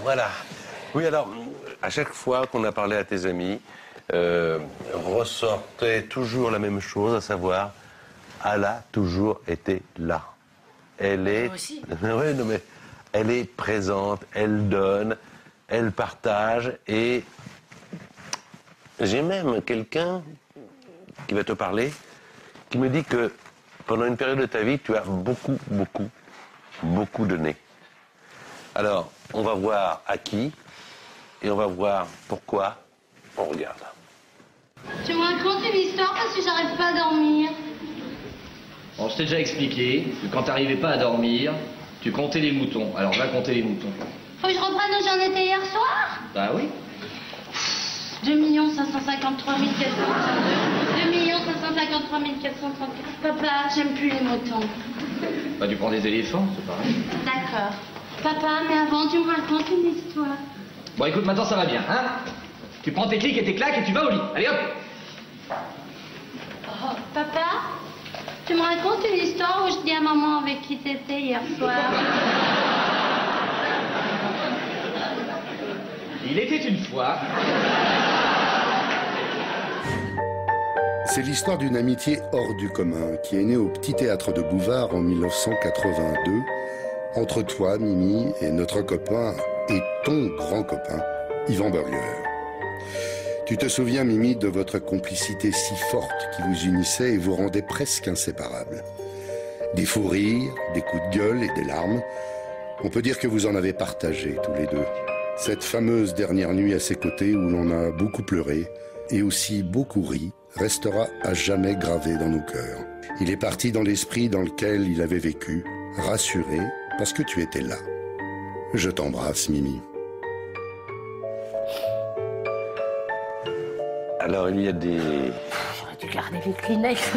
Voilà. Oui, alors, à chaque fois qu'on a parlé à tes amis, ressortait toujours la même chose, à savoir, elle a toujours été là. Elle est... Moi aussi. Ouais, non, mais elle est présente, elle donne, elle partage, et j'ai même quelqu'un qui va te parler, qui me dit que pendant une période de ta vie, tu as beaucoup donné. Alors, on va voir à qui, et on va voir pourquoi. On regarde. Tu me racontes une histoire parce que j'arrive pas à dormir. Bon, je t'ai déjà expliqué que quand t'arrivais pas à dormir, tu comptais les moutons. Alors va compter les moutons. Faut que je reprenne où j'en étais hier soir. Bah oui. 2 553 432. 2 553 434. Papa, j'aime plus les moutons. Bah tu prends des éléphants, c'est pareil. D'accord. Papa, mais avant, tu me racontes une histoire. Bon écoute, maintenant ça va bien, hein? Tu prends tes clics et tes claques et tu vas au lit. Allez hop! Oh, papa, tu me racontes une histoire où je dis à maman avec qui t'étais hier soir. Il était une fois. C'est l'histoire d'une amitié hors du commun qui est née au Petit Théâtre de Bouvard en 1982, entre toi, Mimi, et notre copain, et ton grand copain, Yvan Burger. Tu te souviens, Mimi, de votre complicité si forte qui vous unissait et vous rendait presque inséparables. Des fous rires, des coups de gueule et des larmes. On peut dire que vous en avez partagé tous les deux. Cette fameuse dernière nuit à ses côtés où l'on a beaucoup pleuré et aussi beaucoup ri restera à jamais gravé dans nos cœurs. Il est parti dans l'esprit dans lequel il avait vécu, rassuré parce que tu étais là. Je t'embrasse, Mimi. Alors, il y a des... J'aurais dû garder les Kleenex.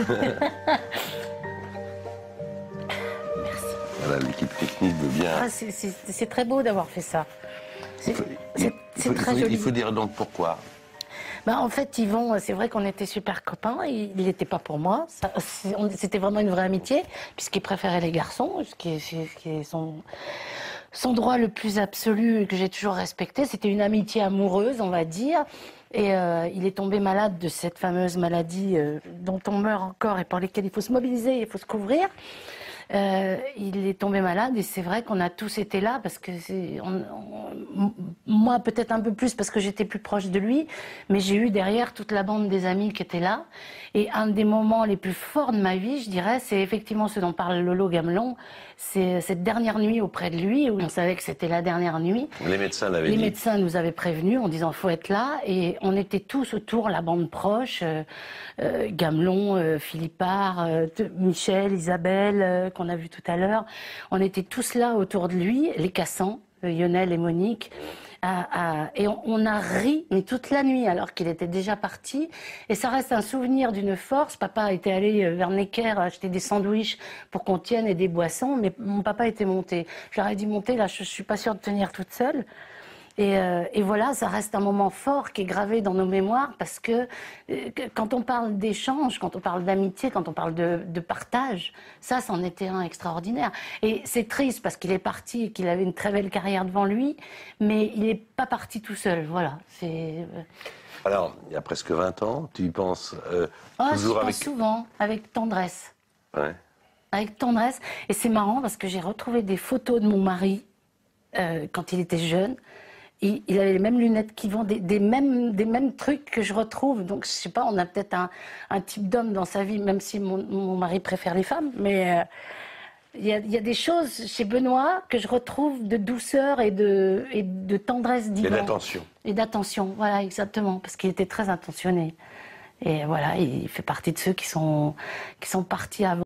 Merci. Voilà, l'équipe technique veut bien... Ah, c'est très beau d'avoir fait ça. C'est très joli. Il faut dire donc pourquoi. Bah, en fait, Yvan, c'est vrai qu'on était super copains. Il n'était pas pour moi. C'était vraiment une vraie amitié, puisqu'il préférait les garçons, ce qui est son droit le plus absolu que j'ai toujours respecté. C'était une amitié amoureuse, on va dire. Et il est tombé malade de cette fameuse maladie dont on meurt encore et pour lesquelles il faut se mobiliser, il faut se couvrir. Il est tombé malade et c'est vrai qu'on a tous été là parce que moi peut-être un peu plus parce que j'étais plus proche de lui, mais j'ai eu derrière toute la bande des amis qui étaient là. Et un des moments les plus forts de ma vie, je dirais, c'est effectivement ce dont parle Lolo Gamelon, c'est cette dernière nuit auprès de lui où on savait que c'était la dernière nuit. Les médecins l'avaient dit. Les médecins nous avaient prévenus en disant faut être là et on était tous autour, la bande proche, Gamelon, Philippard, Michel, Isabelle, qu'on a vu tout à l'heure. On était tous là autour de lui, les Cassans, Lionel et Monique. Et on a ri, mais toute la nuit, alors qu'il était déjà parti. Et ça reste un souvenir d'une force. Papa était allé vers Necker acheter des sandwichs pour qu'on tienne et des boissons, mais mon papa était monté. Je leur ai dit monter, là, je suis pas sûre de tenir toute seule. Et voilà, ça reste un moment fort qui est gravé dans nos mémoires parce que quand on parle d'échange, quand on parle d'amitié, quand on parle de partage, ça, c'en était un extraordinaire. Et c'est triste parce qu'il est parti et qu'il avait une très belle carrière devant lui, mais il n'est pas parti tout seul, voilà. Alors, il y a presque 20 ans, tu y penses toujours avec... souvent, avec tendresse. Ouais. Avec tendresse. Et c'est marrant parce que j'ai retrouvé des photos de mon mari quand il était jeune. Il avait les mêmes lunettes qui vont, des mêmes trucs que je retrouve. Donc, je sais pas, on a peut-être un type d'homme dans sa vie, même si mon mari préfère les femmes. Mais il y a des choses chez Benoît que je retrouve de douceur et de tendresse d'Yvan. Et d'attention. Et d'attention, voilà, exactement. Parce qu'il était très intentionné. Et voilà, il fait partie de ceux qui sont partis avant.